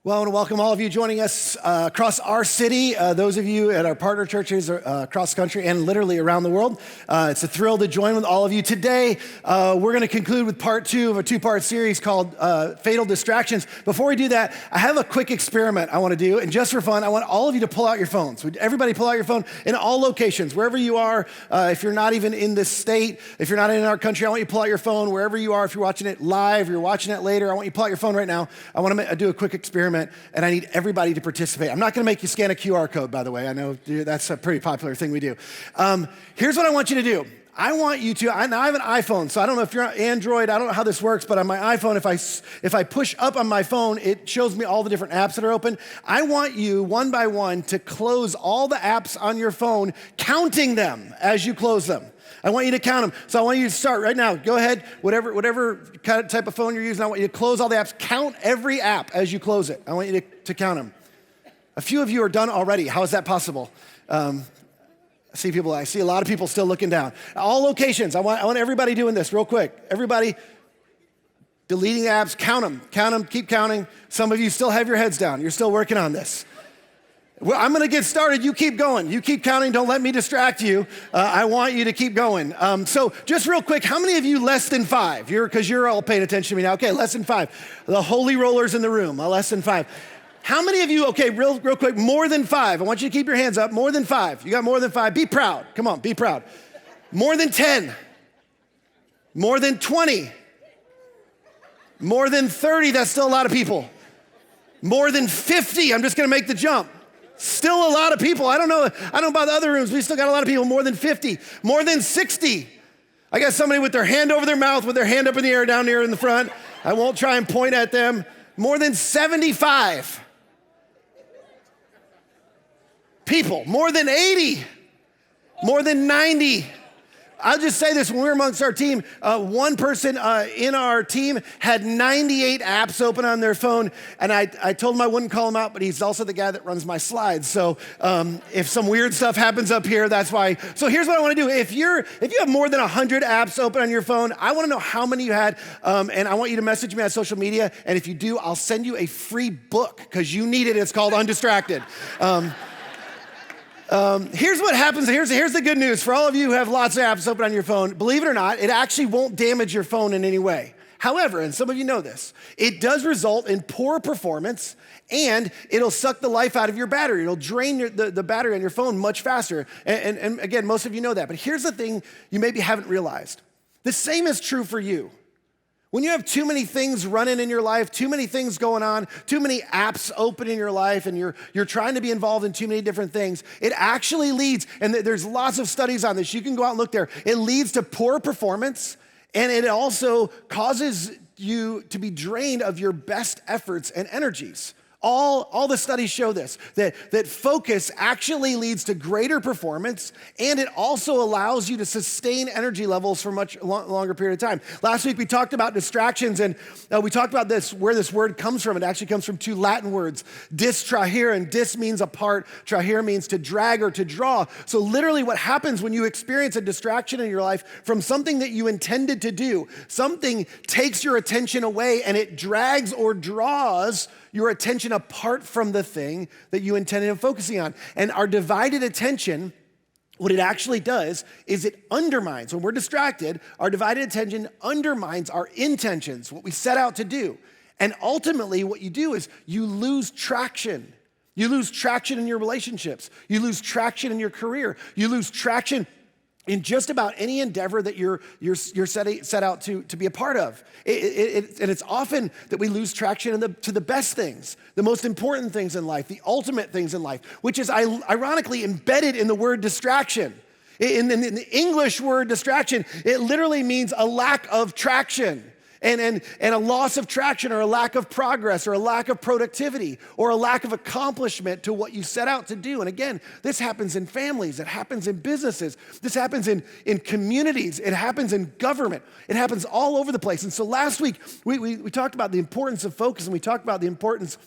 Well, I want to welcome all of you joining us across our city, those of you at our partner churches across the country and literally around the world. It's a thrill to join with all of you. Today, we're going to conclude with part 2 of a 2-part series called Fatal Distractions. Before we do that, I have a quick experiment I want to do. And just for fun, I want all of you to pull out your phones. Would everybody pull out your phone in all locations, wherever you are. If you're not even in this state, if you're not in our country, I want you to pull out your phone wherever you are. If you're watching it live, you're watching it later, I want you to pull out your phone right now. I want to do a quick experiment. And I need everybody to participate. I'm not gonna make you scan a QR code, by the way. I know that's a pretty popular thing we do. Here's what I want you to do. I want you to, I have an iPhone, so I don't know if you're on Android, I don't know how this works, but on my iPhone, if I push up on my phone, it shows me all the different apps that are open. I want you, one by one, to close all the apps on your phone, counting them as you close them. I want you to count them. So I want you to start right now. Go ahead, whatever kind of type of phone you're using, I want you to close all the apps. Count every app as you close it. I want you to count them. A few of you are done already. How is that possible? I see a lot of people still looking down. All locations, I want everybody doing this real quick. Everybody deleting apps, count them, keep counting. Some of you still have your heads down. You're still working on this. Well, I'm gonna get started. You keep going. You keep counting. Don't let me distract you. I want you to keep going. So just real quick, how many of you less than 5? Because you're all paying attention to me now. Okay, less than 5. The holy rollers in the room, less than 5. How many of you, okay, real quick, more than 5? I want you to keep your hands up. More than 5. You got more than 5. Be proud. Come on, be proud. More than 10. More than 20. More than 30. That's still a lot of people. More than 50. I'm just gonna make the jump. Still a lot of people. I don't know about the other rooms. We still got a lot of people. More than 50, more than 60. I got somebody with their hand over their mouth, with their hand up in the air down here in the front. I won't try and point at them. More than 75 people. More than 80. More than 90. I'll just say this, when we were amongst our team, one person in our team had 98 apps open on their phone, and I told him I wouldn't call him out, but he's also the guy that runs my slides. So if some weird stuff happens up here, that's why. So here's what I wanna do. If you have more than 100 apps open on your phone, I wanna know how many you had, and I want you to message me on social media, and if you do, I'll send you a free book, because you need it. It's called Undistracted. Here's what happens. Here's the good news. For all of you who have lots of apps open on your phone, believe it or not, it actually won't damage your phone in any way. However, and some of you know this, it does result in poor performance, and it'll suck the life out of your battery. It'll drain the battery on your phone much faster. And again, most of you know that. But here's the thing you maybe haven't realized. The same is true for you. When you have too many things running in your life, too many things going on, too many apps open in your life, and you're trying to be involved in too many different things, it actually leads, and there's lots of studies on this, you can go out and look there, it leads to poor performance, and it also causes you to be drained of your best efforts and energies. All the studies show this, that focus actually leads to greater performance, and it also allows you to sustain energy levels for much longer period of time. Last week we talked about distractions, and we talked about this, where this word comes from. It actually comes from 2 Latin words, distrahere, and dis means apart, trahere means to drag or to draw. So literally what happens when you experience a distraction in your life from something that you intended to do, something takes your attention away and it drags or draws your attention apart from the thing that you intended on focusing on. And our divided attention, what it actually does is it undermines, when we're distracted, our divided attention undermines our intentions, what we set out to do. And ultimately what you do is you lose traction. You lose traction in your relationships. You lose traction in your career. You lose traction in just about any endeavor that you're set out to be a part of. And it's often that we lose traction to the best things, the most important things in life, the ultimate things in life, which is ironically embedded in the word distraction. In the English word distraction, it literally means a lack of traction. And a loss of traction, or a lack of progress, or a lack of productivity, or a lack of accomplishment to what you set out to do. And again, this happens in families, it happens in businesses, this happens in communities, it happens in government, it happens all over the place. And so last week, we talked about the importance of focus, and we talked about the importance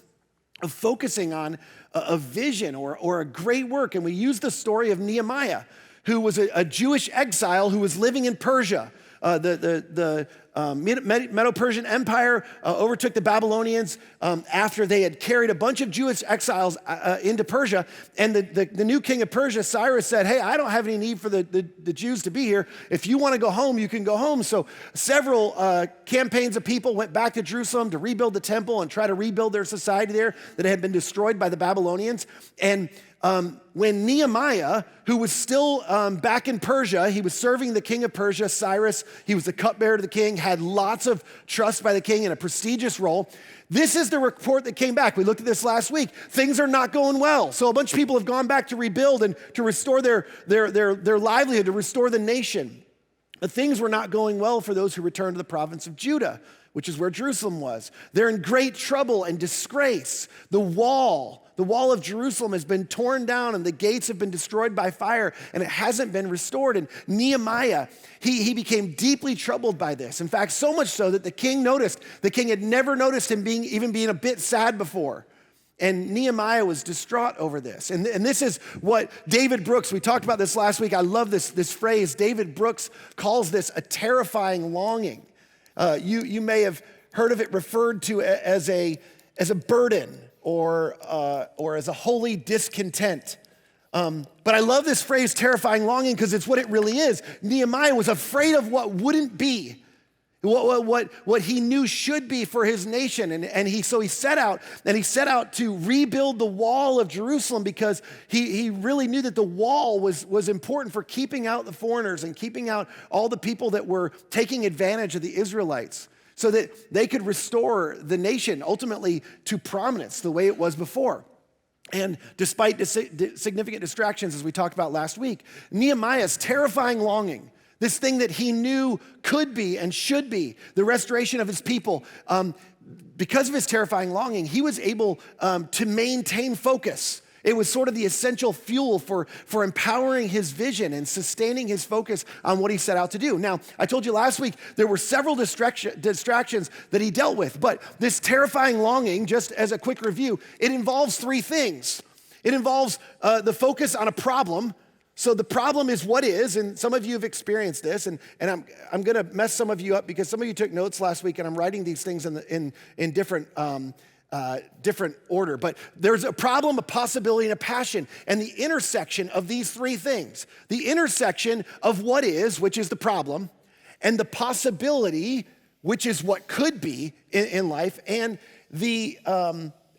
of focusing on a vision or a great work. And we used the story of Nehemiah, who was a Jewish exile who was living in Persia. The Medo-Persian Empire overtook the Babylonians after they had carried a bunch of Jewish exiles into Persia. And the new king of Persia, Cyrus, said, hey, I don't have any need for the Jews to be here. If you want to go home, you can go home. So several campaigns of people went back to Jerusalem to rebuild the temple and try to rebuild their society there that had been destroyed by the Babylonians. And when Nehemiah, who was still back in Persia, he was serving the king of Persia, Cyrus. He was the cupbearer to the king, had lots of trust by the king in a prestigious role. This is the report that came back. We looked at this last week. Things are not going well. So a bunch of people have gone back to rebuild and to restore their livelihood, to restore the nation. But things were not going well for those who returned to the province of Judah, which is where Jerusalem was. They're in great trouble and disgrace. The wall of Jerusalem has been torn down and the gates have been destroyed by fire and it hasn't been restored. And Nehemiah, he became deeply troubled by this. In fact, so much so that the king had never noticed him even being a bit sad before. And Nehemiah was distraught over this. And this is what David Brooks, we talked about this last week. I love this phrase. David Brooks calls this a terrifying longing. You may have heard of it referred to as a burden or as a holy discontent. But I love this phrase, terrifying longing, because it's what it really is. Nehemiah was afraid of what wouldn't be, what he knew should be for his nation. And he set out to rebuild the wall of Jerusalem because he really knew that the wall was important for keeping out the foreigners and keeping out all the people that were taking advantage of the Israelites, so that they could restore the nation ultimately to prominence the way it was before. And despite significant distractions, as we talked about last week, Nehemiah's terrifying longing, this thing that he knew could be and should be the restoration of his people, because of his terrifying longing, he was able to maintain focus. It was sort of the essential fuel for empowering his vision and sustaining his focus on what he set out to do. Now, I told you last week there were several distractions that he dealt with, but this terrifying longing, just as a quick review, it involves three things. It involves the focus on a problem. So the problem is what is, and some of you have experienced this, and I'm going to mess some of you up because some of you took notes last week, and I'm writing these things in different order. But there's a problem, a possibility, and a passion, and the intersection of these three things, the intersection of what is, which is the problem, and the possibility, which is what could be in life, and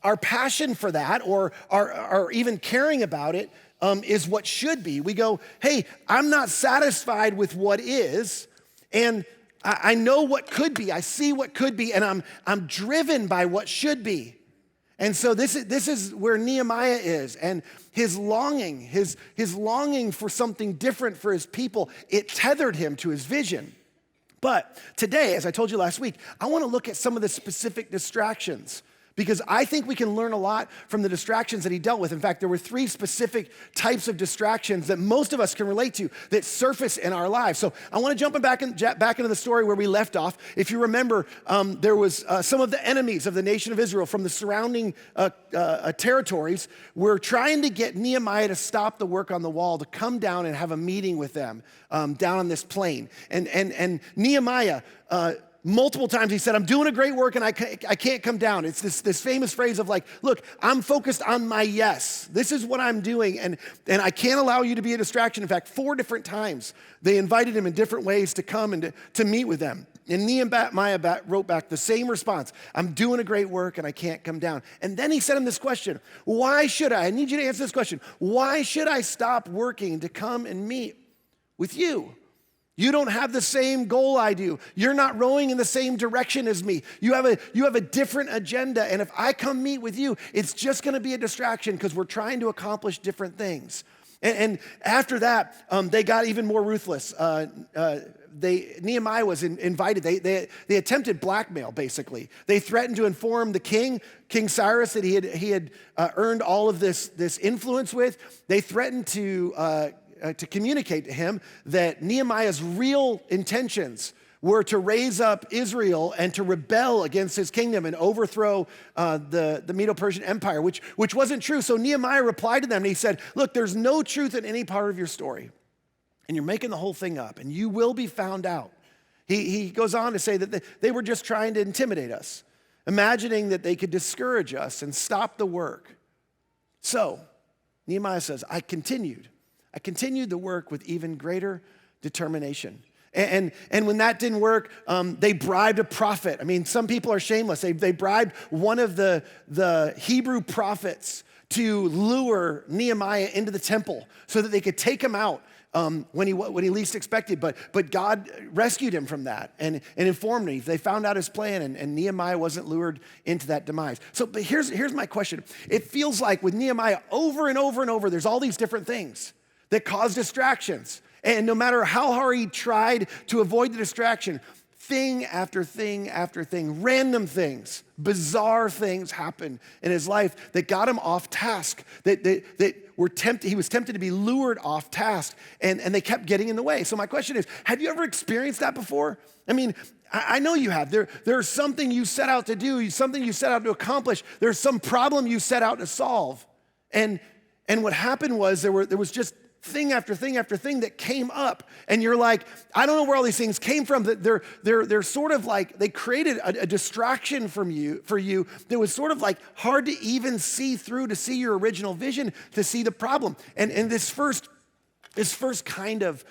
our passion for that, or our even caring about it, is what should be. We go, hey, I'm not satisfied with what is, and I know what could be. I see what could be, and I'm driven by what should be. And so this is where Nehemiah is, and his longing for something different for his people, it tethered him to his vision. But today, as I told you last week, I want to look at some of the specific distractions, because I think we can learn a lot from the distractions that he dealt with. In fact, there were three specific types of distractions that most of us can relate to that surface in our lives. So I want to jump back into the story where we left off. If you remember, there was some of the enemies of the nation of Israel from the surrounding territories were trying to get Nehemiah to stop the work on the wall, to come down and have a meeting with them down on this plain. And Nehemiah, multiple times he said, I'm doing a great work and I can't come down. It's this famous phrase of like, look, I'm focused on my yes. This is what I'm doing, and I can't allow you to be a distraction. In fact, 4 different times they invited him in different ways to come and to meet with them. And Nehemiah wrote back the same response. I'm doing a great work and I can't come down. And then he said him this question, why should I need you to answer this question. Why should I stop working to come and meet with you? You don't have the same goal I do. You're not rowing in the same direction as me. You have a different agenda. And if I come meet with you, it's just going to be a distraction because we're trying to accomplish different things. And after that, they got even more ruthless. Nehemiah was invited. They attempted blackmail, basically. They threatened to inform the King Cyrus, that he had earned all of this influence with. They threatened to communicate to him that Nehemiah's real intentions were to raise up Israel and to rebel against his kingdom and overthrow the Medo-Persian Empire, which wasn't true. So Nehemiah replied to them and he said, look, there's no truth in any part of your story, and you're making the whole thing up, and you will be found out. He goes on to say that they were just trying to intimidate us, imagining that they could discourage us and stop the work. So Nehemiah says, I continued the work with even greater determination. And when that didn't work, they bribed a prophet. I mean, some people are shameless. They bribed one of the Hebrew prophets to lure Nehemiah into the temple so that they could take him out when he least expected. But God rescued him from that and informed me. They found out his plan, and Nehemiah wasn't lured into that demise. But here's my question. It feels like with Nehemiah over and over and over, there's all these different things that cause distractions. And no matter how hard he tried to avoid the distraction, thing after thing after thing, random things, bizarre things happened in his life that got him off task, that he was tempted to be lured off task, and they kept getting in the way. So my question is, have you ever experienced that before? I mean, I know you have. There's something you set out to do, something you set out to accomplish. There's some problem you set out to solve. And what happened was there was just thing after thing after thing that came up, and you're like, I don't know where all these things came from. That they're sort of like they created a distraction for you that was sort of like hard to even see through, to see your original vision, to see the problem. And this first kind of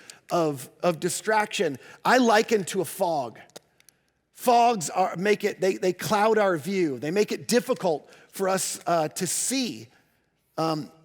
distraction I liken to a fog. Fogs they cloud our view. They make it difficult for us to see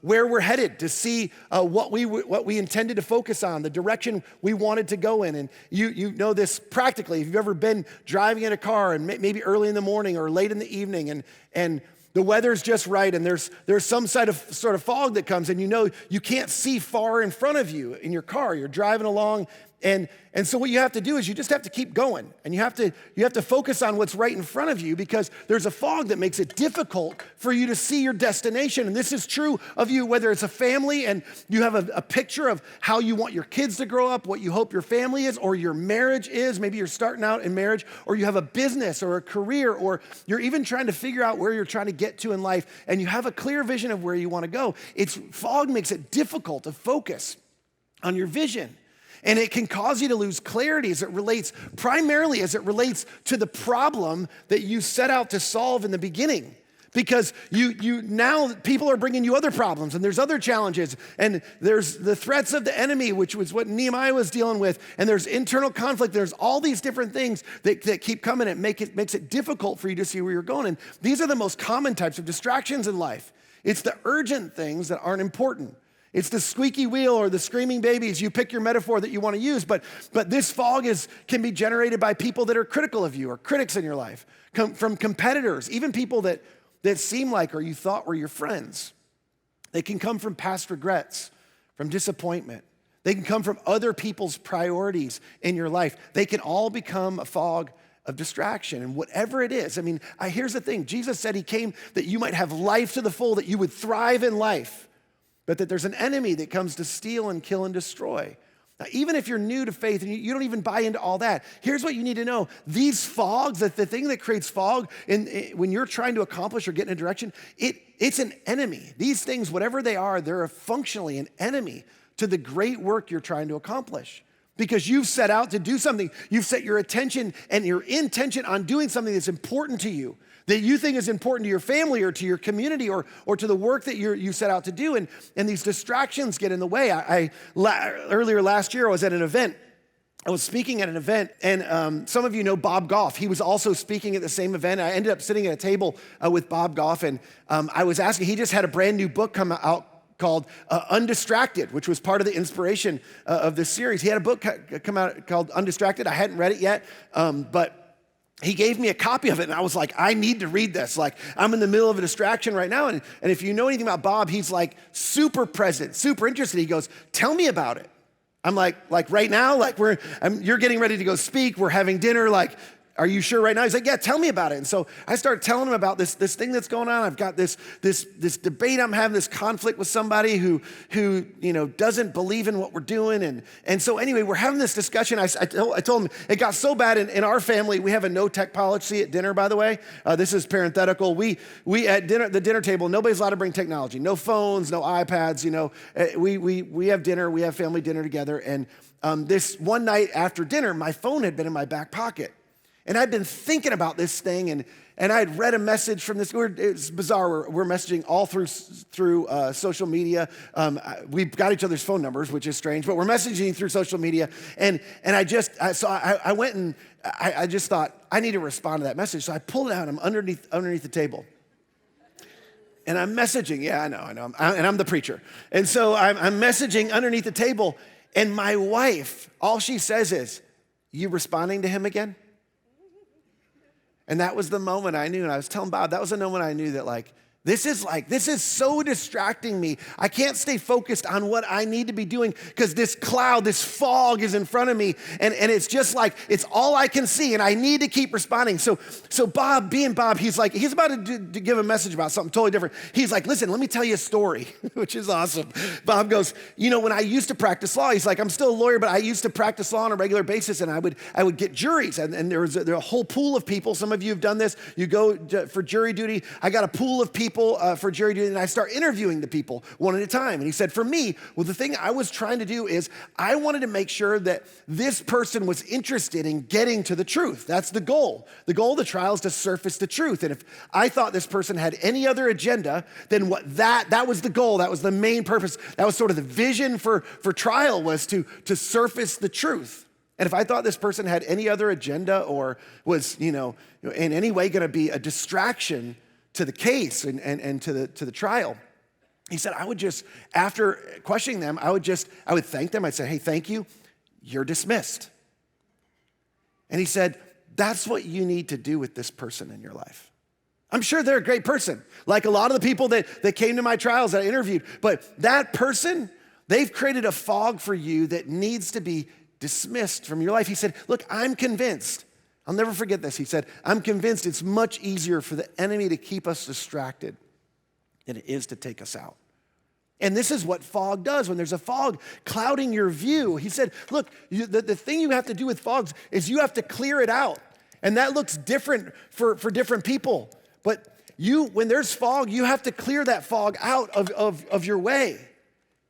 where we're headed, to see what we intended to focus on, the direction we wanted to go in. And you know this practically. If you've ever been driving in a car and maybe early in the morning or late in the evening, and the weather's just right, and there's some sort of fog that comes, and you know you can't see far in front of you in your car. You're driving along, and so what you have to do is you just have to keep going, and you have to focus on what's right in front of you, because there's a fog that makes it difficult for you to see your destination. And this is true of you, whether it's a family and you have a picture of how you want your kids to grow up, what you hope your family is, or your marriage is. Maybe you're starting out in marriage, or you have a business or a career, or you're even trying to figure out where you're trying to get to in life, and you have a clear vision of where you want to go. Fog makes it difficult to focus on your vision. And it can cause you to lose clarity primarily as it relates to the problem that you set out to solve in the beginning. Because now people are bringing you other problems, and there's other challenges, and there's the threats of the enemy, which was what Nehemiah was dealing with, and there's internal conflict. There's all these different things that keep coming and makes it difficult for you to see where you're going. And these are the most common types of distractions in life. It's the urgent things that aren't important. It's the squeaky wheel or the screaming babies. You pick your metaphor that you want to use, but this fog can be generated by people that are critical of you, or critics in your life, from competitors, even people that seem like or you thought were your friends. They can come from past regrets, from disappointment. They can come from other people's priorities in your life. They can all become a fog of distraction. And whatever it is, here's the thing. Jesus said he came that you might have life to the full, that you would thrive in life. But that there's an enemy that comes to steal and kill and destroy. Now, even if you're new to faith and you don't even buy into all that, here's what you need to know. These fogs, the thing that creates fog when you're trying to accomplish or get in a direction, it's an enemy. These things, whatever they are, they're functionally an enemy to the great work you're trying to accomplish. Because you've set out to do something. You've set your attention and your intention on doing something that's important to you, that you think is important to your family or to your community or to the work that you set out to do. And these distractions get in the way. Earlier last year, I was at an event. I was speaking at an event, and some of you know Bob Goff. He was also speaking at the same event. I ended up sitting at a table with Bob Goff, and I was asking, he just had a brand new book come out called Undistracted, which was part of the inspiration of this series. He had a book come out called Undistracted. I hadn't read it yet, but he gave me a copy of it, and I was like, I need to read this. Like, I'm in the middle of a distraction right now, and if you know anything about Bob, he's like super present, super interested. He goes, tell me about it. I'm like right now, you're getting ready to go speak. We're having dinner. Like, are you sure right now? He's like, yeah, tell me about it. And so I started telling him about this thing that's going on. I've got this debate I'm having, this conflict with somebody who doesn't believe in what we're doing. And so anyway, we're having this discussion. I told him it got so bad in our family. We have a no tech policy at dinner, by the way. This is parenthetical. We at the dinner table, nobody's allowed to bring technology. No phones, no iPads. We have dinner. We have family dinner together. And this one night after dinner, my phone had been in my back pocket. And I'd been thinking about this thing, and I'd read a message from this. It's bizarre. We're messaging all through social media. We've got each other's phone numbers, which is strange, but we're messaging through social media. And I went and I just thought, I need to respond to that message. So I pulled it out. I'm underneath the table. And I'm messaging. Yeah, I know. And I'm the preacher. And so I'm messaging underneath the table. And my wife, all she says is, "You responding to him again?" And that was the moment I knew, and I was telling Bob, that was the moment I knew that this is so distracting me. I can't stay focused on what I need to be doing because this cloud, this fog is in front of me, and it's just it's all I can see, and I need to keep responding. So Bob, being Bob, he's about to give a message about something totally different. He's like, listen, let me tell you a story, which is awesome. Bob goes, when I used to practice law, he's like, I'm still a lawyer, but I used to practice law on a regular basis, and I would get juries, and there was a whole pool of people. Some of you have done this. You go for jury duty. I got a pool of people for jury duty, and I start interviewing the people one at a time. And he said, for me, the thing I was trying to do is I wanted to make sure that this person was interested in getting to the truth. That's the goal. The goal of the trial is to surface the truth. And if I thought this person had any other agenda, then that was the goal. That was the main purpose. That was sort of the vision for trial, was to surface the truth. And if I thought this person had any other agenda or was, in any way going to be a distraction to the case and to the trial, he said, I would just, after questioning them, I would thank them. I'd say, hey, thank you. You're dismissed. And he said, that's what you need to do with this person in your life. I'm sure they're a great person, like a lot of the people that came to my trials that I interviewed. But that person, they've created a fog for you that needs to be dismissed from your life. He said, look, I'm convinced. I'll never forget this. He said, I'm convinced it's much easier for the enemy to keep us distracted than it is to take us out. And this is what fog does. When there's a fog clouding your view, he said, look, the thing you have to do with fogs is you have to clear it out. And that looks different for different people. But when there's fog, you have to clear that fog out of your way.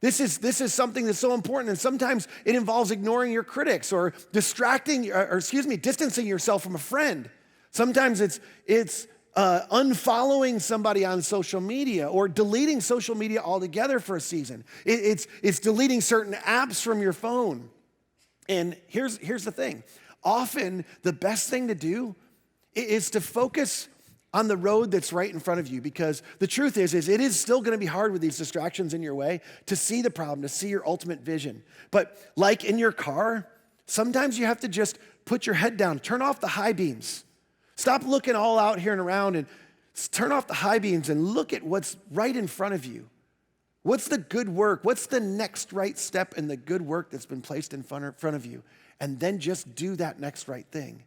This is something that's so important, and sometimes it involves ignoring your critics or distancing yourself from a friend. Sometimes it's unfollowing somebody on social media or deleting social media altogether for a season. It's deleting certain apps from your phone. And here's the thing. Often the best thing to do is to focus on the road that's right in front of you, because the truth is it is still going to be hard with these distractions in your way to see the problem, to see your ultimate vision. But like in your car, sometimes you have to just put your head down, turn off the high beams. Stop looking all out here and around and turn off the high beams and look at what's right in front of you. What's the good work? What's the next right step in the good work that's been placed in front of you? And then just do that next right thing.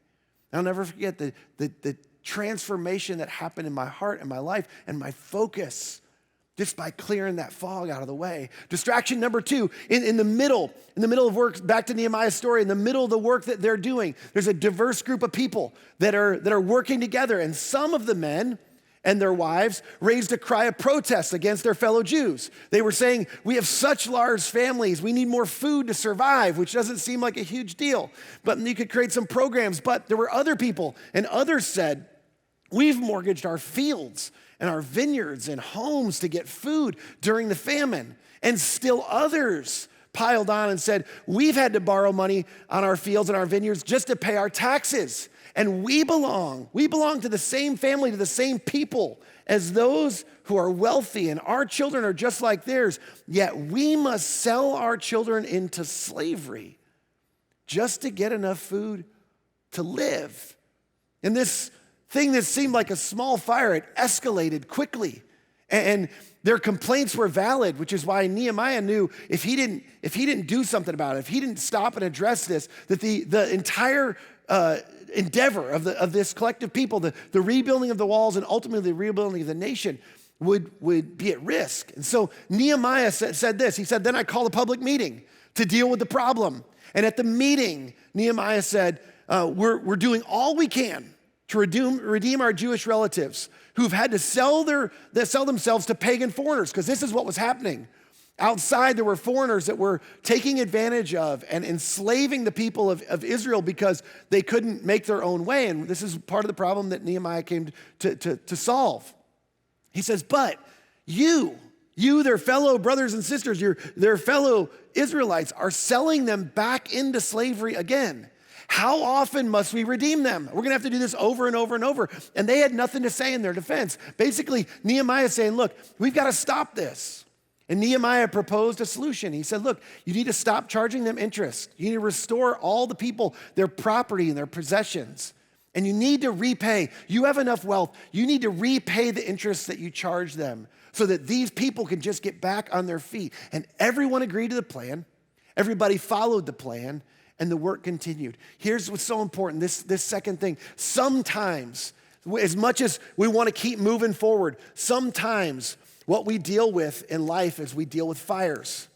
I'll never forget the transformation that happened in my heart and my life and my focus just by clearing that fog out of the way. Distraction number 2, in the middle of work, back to Nehemiah's story, in the middle of the work that they're doing, there's a diverse group of people that are working together, and some of the men and their wives raised a cry of protest against their fellow Jews. They were saying, we have such large families, we need more food to survive, which doesn't seem like a huge deal. But you could create some programs. But there were other people, and others said, we've mortgaged our fields and our vineyards and homes to get food during the famine. And still others piled on and said, we've had to borrow money on our fields and our vineyards just to pay our taxes. And we belong to the same family, to the same people as those who are wealthy, and our children are just like theirs. Yet we must sell our children into slavery just to get enough food to live. And this thing that seemed like a small fire, it escalated quickly. And their complaints were valid, which is why Nehemiah knew if he didn't do something about it, if he didn't stop and address this, that the entire endeavor of this collective people, the rebuilding of the walls and ultimately the rebuilding of the nation would be at risk. And so Nehemiah said this. He said, then I called a public meeting to deal with the problem. And at the meeting, Nehemiah said, we're doing all we can to redeem our Jewish relatives who've had to sell themselves to pagan foreigners, because this is what was happening. Outside, there were foreigners that were taking advantage of and enslaving the people of Israel because they couldn't make their own way. And this is part of the problem that Nehemiah came to solve. He says, but you, their fellow brothers and sisters, their fellow Israelites, are selling them back into slavery again. How often must we redeem them? We're gonna have to do this over and over and over. And they had nothing to say in their defense. Basically, Nehemiah is saying, look, we've got to stop this. And Nehemiah proposed a solution. He said, look, you need to stop charging them interest. You need to restore all the people, their property and their possessions. And you need to repay. You have enough wealth. You need to repay the interest that you charge them so that these people can just get back on their feet. And everyone agreed to the plan. Everybody followed the plan, and the work continued. Here's what's so important, this second thing. Sometimes, as much as we want to keep moving forward, sometimes what we deal with in life is we deal with fires.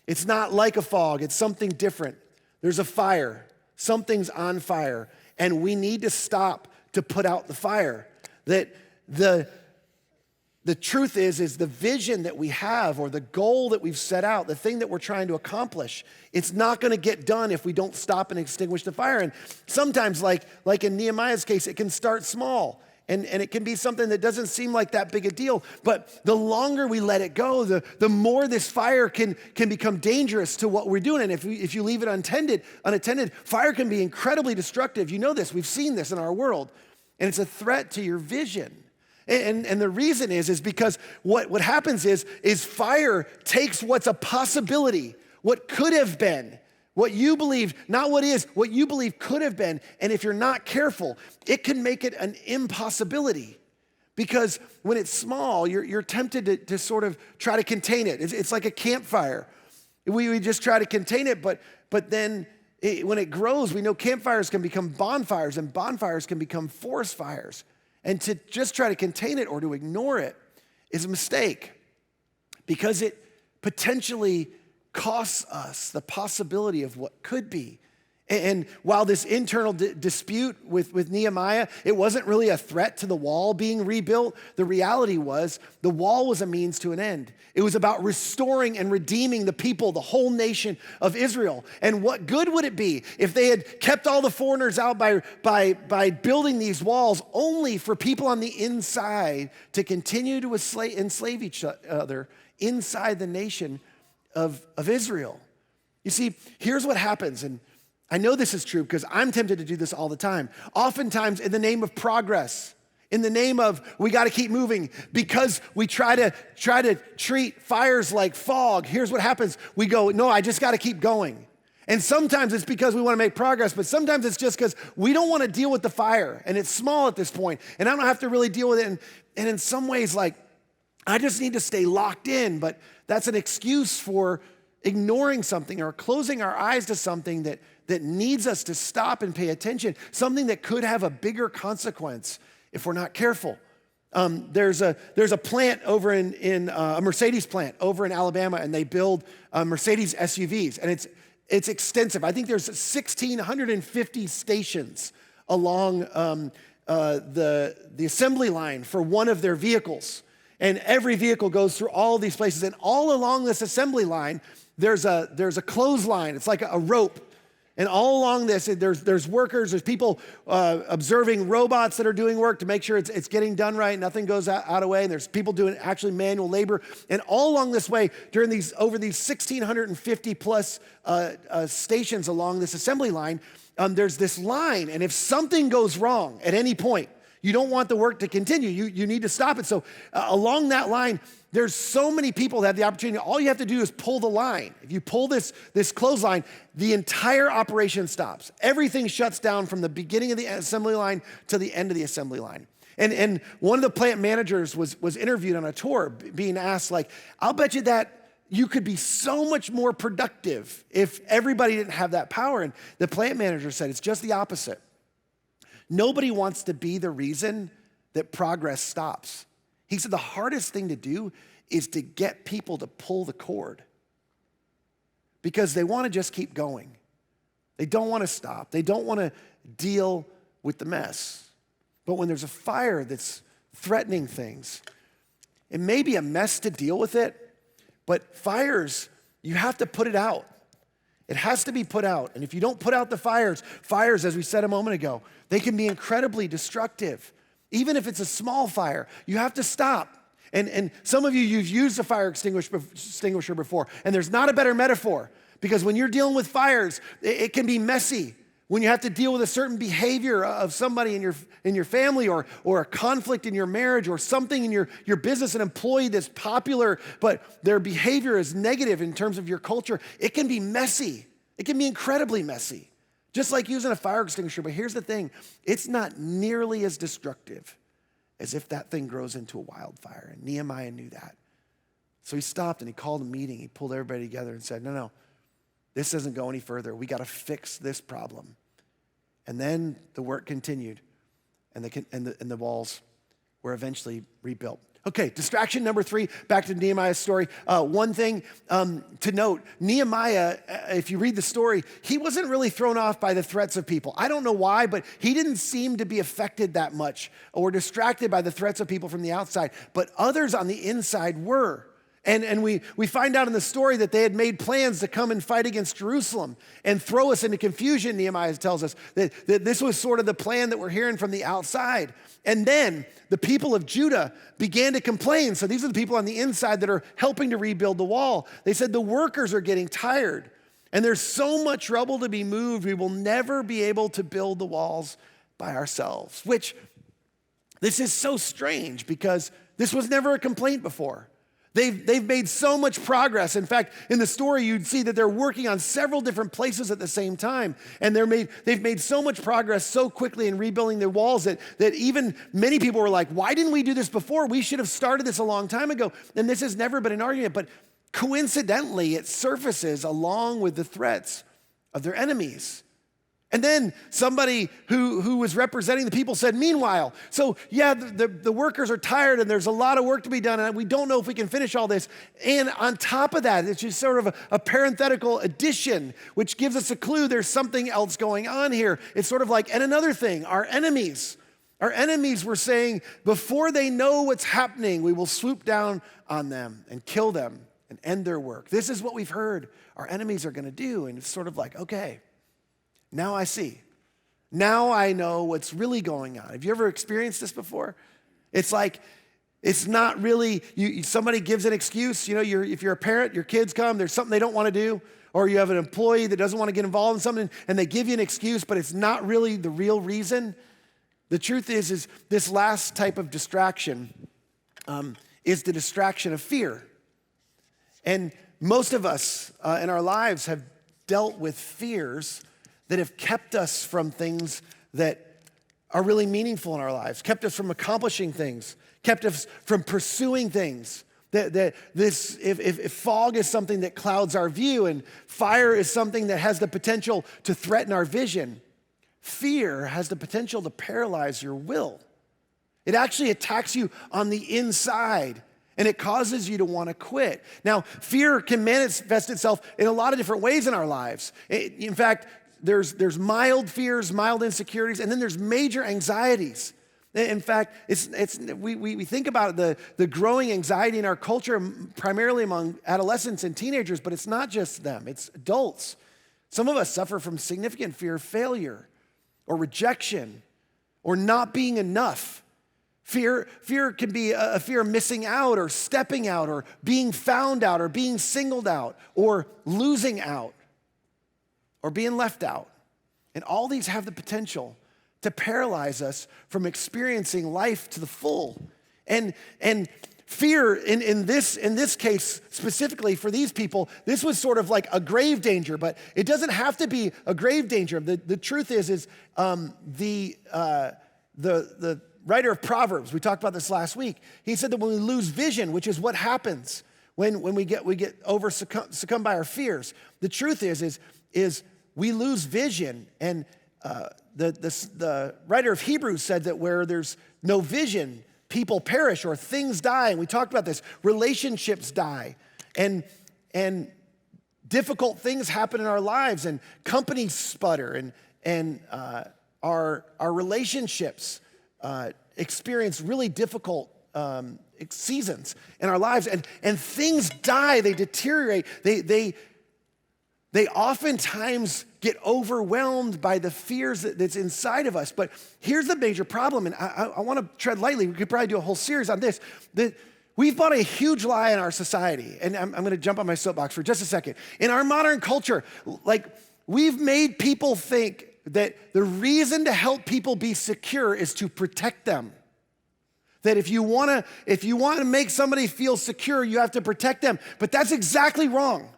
It's not like a fog, it's something different. There's a fire, something's on fire, and we need to stop to put out the fire. That the truth is the vision that we have or the goal that we've set out, the thing that we're trying to accomplish, it's not gonna get done if we don't stop and extinguish the fire. And sometimes, like in Nehemiah's case, it can start small. And it can be something that doesn't seem like that big a deal. But the longer we let it go, the more this fire can become dangerous to what we're doing. And if you leave it unattended, fire can be incredibly destructive. You know this. We've seen this in our world. And it's a threat to your vision. And the reason is because what happens is fire takes what's a possibility, what could have been, what you believe, not what is, what you believe could have been. And if you're not careful, it can make it an impossibility. Because when it's small, you're tempted to sort of try to contain it. It's like a campfire. We just try to contain it, but then when it grows, we know campfires can become bonfires, and bonfires can become forest fires. And to just try to contain it or to ignore it is a mistake, because it potentially costs us the possibility of what could be. And while this internal dispute with Nehemiah, it wasn't really a threat to the wall being rebuilt. The reality was the wall was a means to an end. It was about restoring and redeeming the people, the whole nation of Israel. And what good would it be if they had kept all the foreigners out by building these walls only for people on the inside to continue to enslave each other inside the nation of Israel? You see, here's what happens, and I know this is true because I'm tempted to do this all the time. Oftentimes in the name of progress, in the name of we got to keep moving, because we try to treat fires like fog, here's what happens. We go, no, I just got to keep going. And sometimes it's because we want to make progress, but sometimes it's just because we don't want to deal with the fire, and it's small at this point, and I don't have to really deal with it. And in some ways, like, I just need to stay locked in, but that's an excuse for ignoring something or closing our eyes to something that needs us to stop and pay attention, something that could have a bigger consequence if we're not careful. There's a plant over in a Mercedes plant over in Alabama, and they build Mercedes SUVs, and it's extensive. I think there's 1,650 stations along the assembly line for one of their vehicles. And every vehicle goes through all these places. And all along this assembly line, there's a clothesline. It's like a rope. And all along this, there's workers, there's people observing robots that are doing work to make sure it's getting done right, nothing goes out of way, and there's people doing actually manual labor. And all along this way, over these 1,650 plus stations along this assembly line, there's this line, and if something goes wrong at any point, you don't want the work to continue. You need to stop it. So along that line, there's so many people that have the opportunity. All you have to do is pull the line. If you pull this clothesline, the entire operation stops. Everything shuts down from the beginning of the assembly line to the end of the assembly line. And one of the plant managers was interviewed on a tour, being asked, like, I'll bet you that you could be so much more productive if everybody didn't have that power. And the plant manager said, it's just the opposite. Nobody wants to be the reason that progress stops. He said the hardest thing to do is to get people to pull the cord because they want to just keep going. They don't want to stop. They don't want to deal with the mess. But when there's a fire that's threatening things, it may be a mess to deal with it, but fires, you have to put it out. It has to be put out. And if you don't put out the fires, as we said a moment ago, they can be incredibly destructive. Even if it's a small fire, you have to stop. And some of you, you've used a fire extinguisher before, and there's not a better metaphor, because when you're dealing with fires, it can be messy. When you have to deal with a certain behavior of somebody in your family or a conflict in your marriage or something in your business, an employee that's popular, but their behavior is negative in terms of your culture, it can be messy. It can be incredibly messy. Just like using a fire extinguisher, but here's the thing, it's not nearly as destructive as if that thing grows into a wildfire, and Nehemiah knew that. So he stopped and he called a meeting. He pulled everybody together and said, no, this doesn't go any further. We got to fix this problem. And then the work continued, and the walls were eventually rebuilt. Okay, distraction number 3, back to Nehemiah's story. One thing to note, Nehemiah, if you read the story, he wasn't really thrown off by the threats of people. I don't know why, but he didn't seem to be affected that much or distracted by the threats of people from the outside, but others on the inside were. And we find out in the story that they had made plans to come and fight against Jerusalem and throw us into confusion, Nehemiah tells us, that this was sort of the plan that we're hearing from the outside. And then the people of Judah began to complain. So these are the people on the inside that are helping to rebuild the wall. They said the workers are getting tired, and there's so much rubble to be moved, we will never be able to build the walls by ourselves. Which, this is so strange because this was never a complaint before. They've made so much progress. In fact, in the story, you'd see that they're working on several different places at the same time. And they've made so much progress so quickly in rebuilding their walls that even many people were like, why didn't we do this before? We should have started this a long time ago. And this has never been an argument. But coincidentally, it surfaces along with the threats of their enemies. And then somebody who was representing the people said, meanwhile, so yeah, the workers are tired and there's a lot of work to be done and we don't know if we can finish all this. And on top of that, it's just sort of a parenthetical addition, which gives us a clue there's something else going on here. It's sort of like, and another thing, our enemies were saying, before they know what's happening, we will swoop down on them and kill them and end their work. This is what we've heard our enemies are gonna do. And it's sort of like, okay, now I see. Now I know what's really going on. Have you ever experienced this before? It's like, it's not really, somebody gives an excuse. You know, if you're a parent, your kids come, there's something they don't want to do, or you have an employee that doesn't want to get involved in something, and they give you an excuse, but it's not really the real reason. The truth is this last type of distraction is the distraction of fear. And most of us in our lives have dealt with fears that have kept us from things that are really meaningful in our lives, kept us from accomplishing things, kept us from pursuing things. If fog is something that clouds our view and fire is something that has the potential to threaten our vision, fear has the potential to paralyze your will. It actually attacks you on the inside, and it causes you to want to quit. Now, fear can manifest itself in a lot of different ways in our lives. In fact, there's mild fears, mild insecurities, and then there's major anxieties. In fact, we think about the growing anxiety in our culture, primarily among adolescents and teenagers, but it's not just them, it's adults. Some of us suffer from significant fear of failure or rejection or not being enough. Fear can be a fear of missing out or stepping out or being found out or being singled out or losing out or being left out. And all these have the potential to paralyze us from experiencing life to the full. And fear in this case, specifically for these people, this was sort of like a grave danger, but it doesn't have to be a grave danger. The truth is the writer of Proverbs, we talked about this last week, he said that when we lose vision, which is what happens when we get succumb by our fears, the truth is we lose vision, and the writer of Hebrews said that where there's no vision, people perish or things die. And we talked about this. Relationships die. And difficult things happen in our lives, and companies sputter, and our relationships experience really difficult seasons in our lives, and things die, they deteriorate, they oftentimes get overwhelmed by the fears that's inside of us. But here's the major problem, and I want to tread lightly. We could probably do a whole series on this. That we've bought a huge lie in our society, and I'm going to jump on my soapbox for just a second. In our modern culture, like, we've made people think that the reason to help people be secure is to protect them. That if you want to make somebody feel secure, you have to protect them. But that's exactly wrong.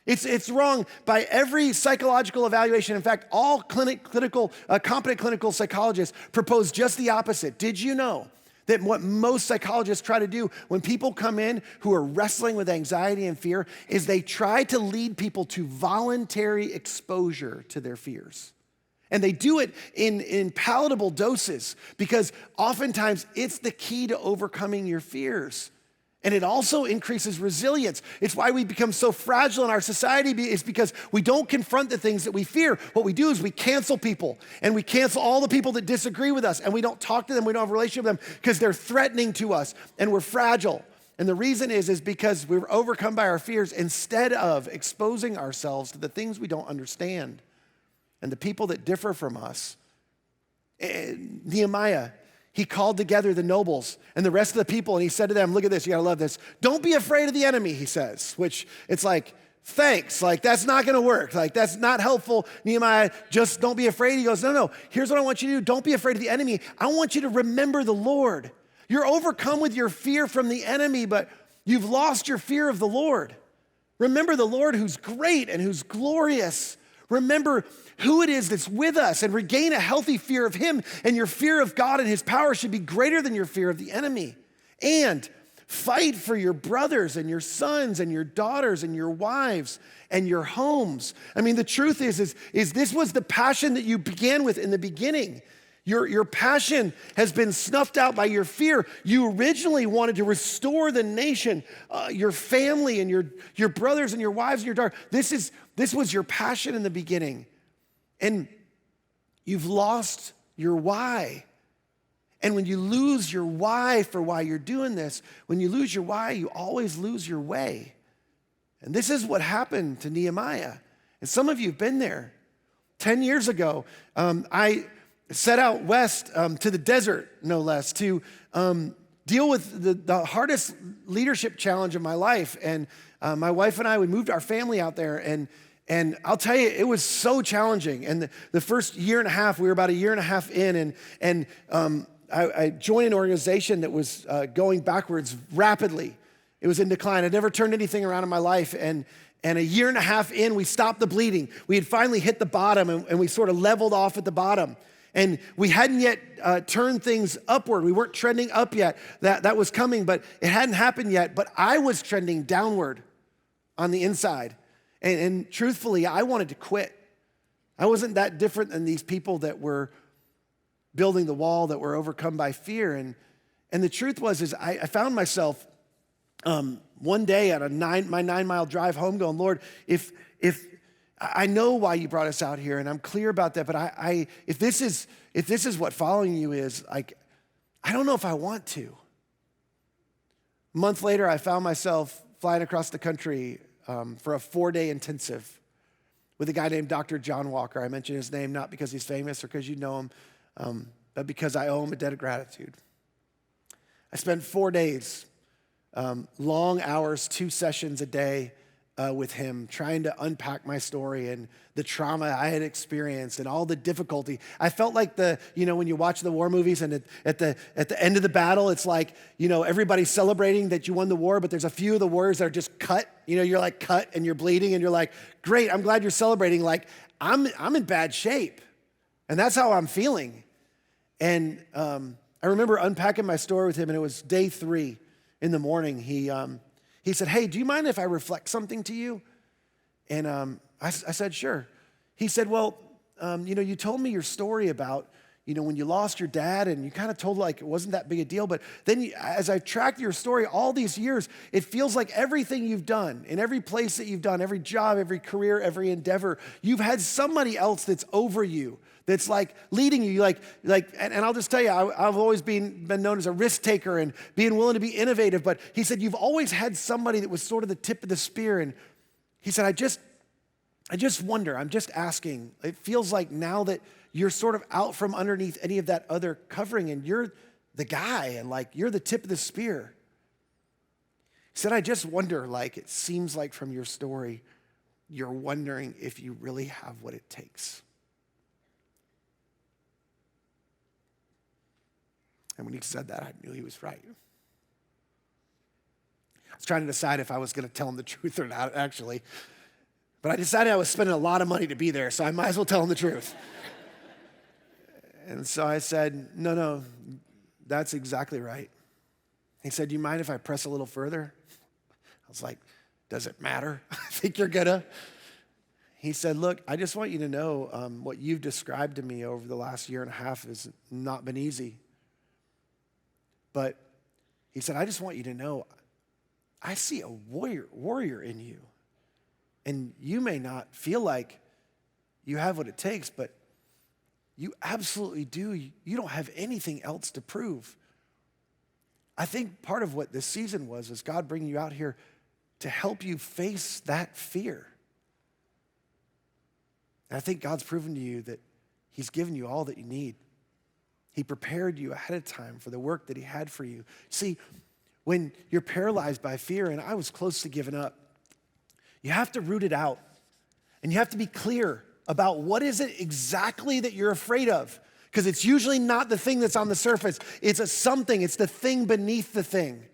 It's wrong by every psychological evaluation. In fact, all competent clinical psychologists propose just the opposite. Did you know that what most psychologists try to do when people come in who are wrestling with anxiety and fear is they try to lead people to voluntary exposure to their fears? And they do it in palatable doses, because oftentimes it's the key to overcoming your fears. And it also increases resilience. It's why we become so fragile in our society. It's because we don't confront the things that we fear. What we do is we cancel people, and we cancel all the people that disagree with us, and we don't talk to them, we don't have a relationship with them because they're threatening to us, and we're fragile. And the reason is because we were overcome by our fears instead of exposing ourselves to the things we don't understand and the people that differ from us. And Nehemiah, he called together the nobles and the rest of the people, and he said to them, look at this, you gotta love this. Don't be afraid of the enemy, he says, which it's like, thanks, like that's not gonna work. Like that's not helpful, Nehemiah, just don't be afraid. He goes, no, here's what I want you to do. Don't be afraid of the enemy. I want you to remember the Lord. You're overcome with your fear from the enemy, but you've lost your fear of the Lord. Remember the Lord who's great and who's glorious. Remember who it is that's with us, and regain a healthy fear of him, and your fear of God and his power should be greater than your fear of the enemy. And fight for your brothers and your sons and your daughters and your wives and your homes. I mean, the truth is this was the passion that you began with in the beginning. Your passion has been snuffed out by your fear. You originally wanted to restore the nation, your family and your brothers and your wives and your daughters. This was your passion in the beginning. And you've lost your why. And when you lose your why for why you're doing this, when you lose your why, you always lose your way. And this is what happened to Nehemiah. And some of you have been there. 10 years ago, I set out west to the desert, no less, to deal with the hardest leadership challenge of my life. And my wife and I, we moved our family out there, and I'll tell you, it was so challenging. And the first year and a half, we were about a year and a half in, and I joined an organization that was going backwards rapidly. It was in decline. I'd never turned anything around in my life, and a year and a half in, we stopped the bleeding. We had finally hit the bottom, and we sort of leveled off at the bottom. And we hadn't yet turned things upward. We weren't trending up yet. That was coming, but it hadn't happened yet. But I was trending downward on the inside. And truthfully, I wanted to quit. I wasn't that different than these people that were building the wall, that were overcome by fear. And the truth was I found myself one day on my 9-mile drive home going, Lord, if I know why you brought us out here, and I'm clear about that, but if this is what following you is, like, I don't know if I want to. A month later, I found myself flying across the country for a 4-day intensive with a guy named Dr. John Walker. I mention his name not because he's famous or because you know him, but because I owe him a debt of gratitude. I spent 4 days, long hours, 2 sessions a day, with him, trying to unpack my story and the trauma I had experienced and all the difficulty. I felt like when you watch the war movies and at the end of the battle, it's like, everybody's celebrating that you won the war, but there's a few of the warriors that are just cut. You're like cut and you're bleeding and you're like, great, I'm glad you're celebrating. Like, I'm in bad shape. And that's how I'm feeling. And I remember unpacking my story with him, and it was day 3 in the morning. He said, hey, do you mind if I reflect something to you? And I said, sure. He said, well, you told me your story about, when you lost your dad, and you kind of told like it wasn't that big a deal. But then as I tracked your story all these years, it feels like everything you've done, in every place that you've done, every job, every career, every endeavor, you've had somebody else that's over you, that's like leading you, and I'll just tell you, I've always been known as a risk taker and being willing to be innovative. But he said, you've always had somebody that was sort of the tip of the spear. And he said, I just wonder, I'm just asking, it feels like now that you're sort of out from underneath any of that other covering and you're the guy and like you're the tip of the spear. He said, I just wonder, like it seems like from your story, you're wondering if you really have what it takes. And when he said that, I knew he was right. I was trying to decide if I was going to tell him the truth or not, actually. But I decided I was spending a lot of money to be there, so I might as well tell him the truth. And so I said, no, that's exactly right. He said, do you mind if I press a little further? I was like, does it matter? I think you're gonna. He said, look, I just want you to know what you've described to me over the last year and a half has not been easy. But he said, I just want you to know, I see a warrior in you. And you may not feel like you have what it takes, but you absolutely do. You don't have anything else to prove. I think part of what this season was God bringing you out here to help you face that fear. And I think God's proven to you that he's given you all that you need. He prepared you ahead of time for the work that he had for you. See, when you're paralyzed by fear, and I was close to giving up, you have to root it out. And you have to be clear about what is it exactly that you're afraid of. Because it's usually not the thing that's on the surface. It's it's the thing beneath the thing.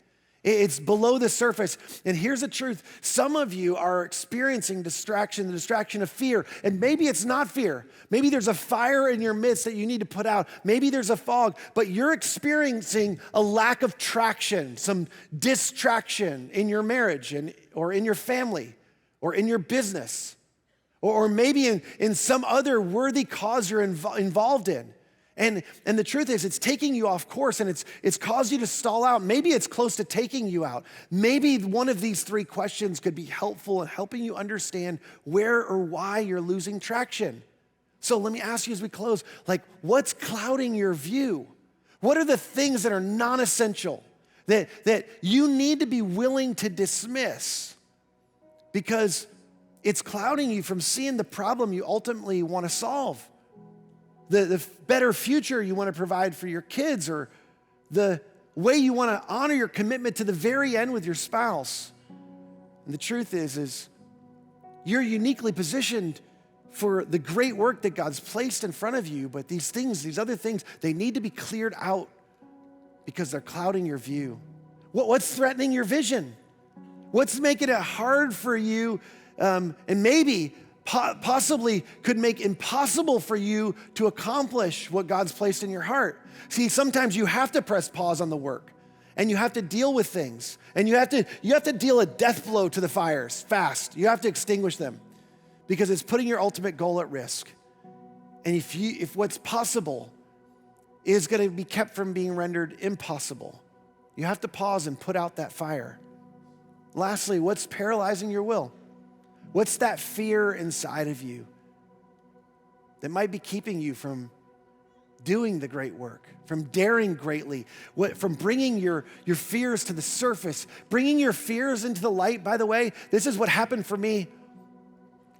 It's below the surface. And here's the truth. Some of you are experiencing the distraction of fear. And maybe it's not fear. Maybe there's a fire in your midst that you need to put out. Maybe there's a fog, but you're experiencing a lack of traction, some distraction in your marriage or in your family or in your business. Or maybe in some other worthy cause you're involved in. And the truth is, it's taking you off course and it's caused you to stall out. Maybe it's close to taking you out. Maybe one of these three questions could be helpful in helping you understand where or why you're losing traction. So let me ask you as we close, like, what's clouding your view? What are the things that are non-essential that you need to be willing to dismiss because it's clouding you from seeing the problem you ultimately want to solve, the better future you want to provide for your kids, or the way you want to honor your commitment to the very end with your spouse. And the truth is you're uniquely positioned for the great work that God's placed in front of you, but these other things, they need to be cleared out because they're clouding your view. What's threatening your vision? What's making it hard for you and maybe possibly could make impossible for you to accomplish what God's placed in your heart? See, sometimes you have to press pause on the work and you have to deal with things and you have to deal a death blow to the fires fast. You have to extinguish them because it's putting your ultimate goal at risk. And if what's possible is going to be kept from being rendered impossible, you have to pause and put out that fire. Lastly, what's paralyzing your will? What's that fear inside of you that might be keeping you from doing the great work, from daring greatly, from bringing your fears to the surface, bringing your fears into the light? By the way, this is what happened for me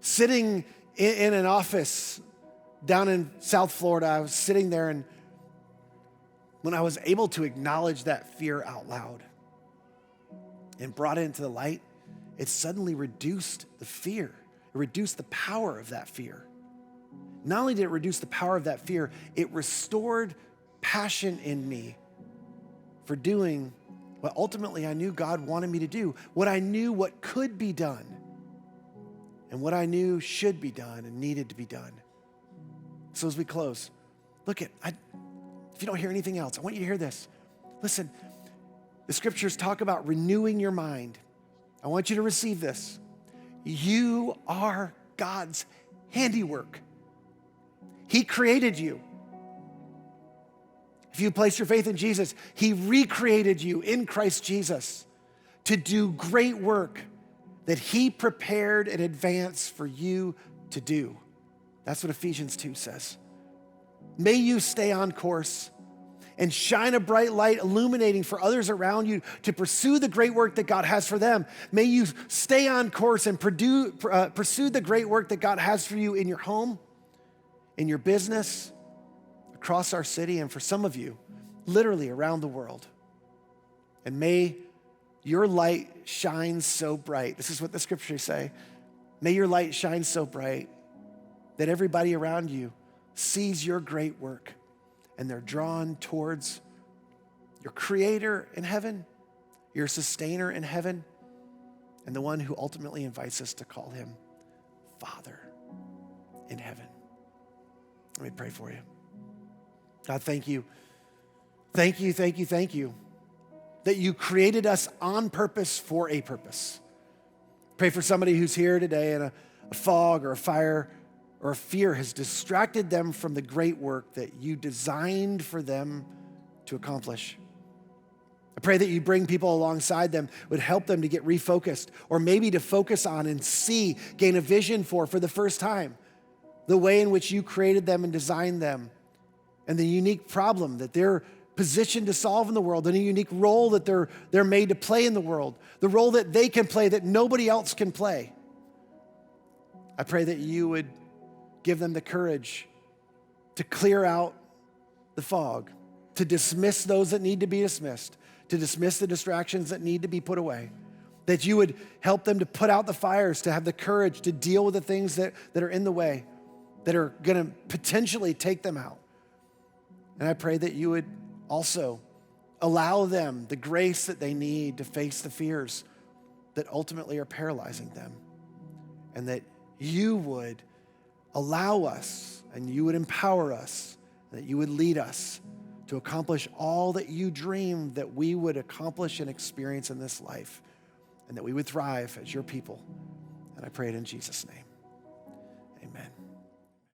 sitting in an office down in South Florida. I was sitting there, and when I was able to acknowledge that fear out loud and brought it into the light, it suddenly reduced the fear. It reduced the power of that fear. Not only did it reduce the power of that fear, it restored passion in me for doing what ultimately I knew God wanted me to do, what I knew what could be done, and what I knew should be done and needed to be done. So as we close, if you don't hear anything else, I want you to hear this. Listen, the scriptures talk about renewing your mind. I want you to receive this. You are God's handiwork. He created you. If you place your faith in Jesus, he recreated you in Christ Jesus to do great work that he prepared in advance for you to do. That's what Ephesians 2 says. May you stay on course and shine a bright light, illuminating for others around you to pursue the great work that God has for them. May you stay on course and pursue the great work that God has for you in your home, in your business, across our city, and for some of you, literally around the world. And may your light shine so bright. This is what the scriptures say. May your light shine so bright that everybody around you sees your great work and they're drawn towards your creator in heaven, your sustainer in heaven, and the one who ultimately invites us to call him Father in heaven. Let me pray for you. God, thank you. Thank you, thank you, thank you that you created us on purpose for a purpose. Pray for somebody who's here today and a fog or a fire or a fear has distracted them from the great work that you designed for them to accomplish. I pray that you bring people alongside them, would help them to get refocused, or maybe to focus on and see, gain a vision for the first time, the way in which you created them and designed them, and the unique problem that they're positioned to solve in the world, and a unique role that they're made to play in the world, the role that they can play that nobody else can play. I pray that you would give them the courage to clear out the fog, to dismiss those that need to be dismissed, to dismiss the distractions that need to be put away, that you would help them to put out the fires, to have the courage to deal with the things that are in the way, that are gonna potentially take them out. And I pray that you would also allow them the grace that they need to face the fears that ultimately are paralyzing them, and that you would allow us and you would empower us, that you would lead us to accomplish all that you dreamed that we would accomplish and experience in this life, and that we would thrive as your people. And I pray it in Jesus' name.